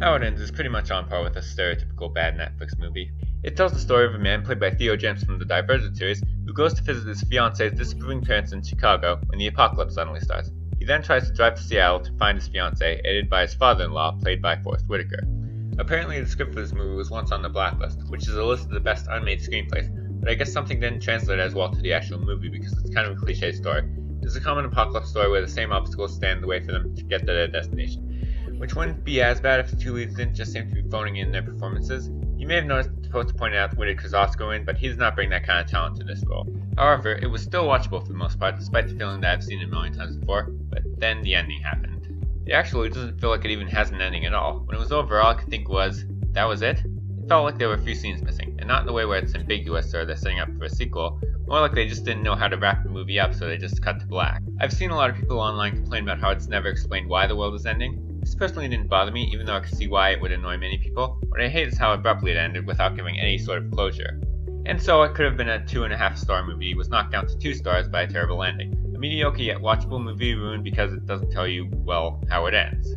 How It Ends is pretty much on par with a stereotypical bad Netflix movie. It tells the story of a man played by Theo James from the Divergent series who goes to visit his fiance's disapproving parents in Chicago when the apocalypse suddenly starts. He then tries to drive to Seattle to find his fiancée, aided by his father-in-law, played by Forest Whitaker. Apparently the script for this movie was once on the Blacklist, which is a list of the best unmade screenplays, but I guess something didn't translate as well to the actual movie because it's kind of a cliche story. It's a common apocalypse story where the same obstacles stand in the way for them to get to their destination, which wouldn't be as bad if the two leads didn't just seem to be phoning in their performances. You may have noticed the poster pointed out Whitaker's Oscar win, but he does not bring that kind of talent to this role. However, it was still watchable for the most part, despite the feeling that I've seen it a million times before, but then the ending happened. It doesn't feel like it even has an ending at all. When it was over, all I could think was, that was it? It felt like there were a few scenes missing, and not in the way where it's ambiguous or they're setting up for a sequel, more like they just didn't know how to wrap the movie up, so they just cut to black. I've seen a lot of people online complain about how it's never explained why the world is ending. This personally didn't bother me, even though I could see why it would annoy many people. What I hate is how abruptly it ended without giving any sort of closure. And so it could have been a 2.5-star movie, was knocked down to 2 stars by a terrible ending. A mediocre yet watchable movie ruined because it doesn't tell you, well, how it ends.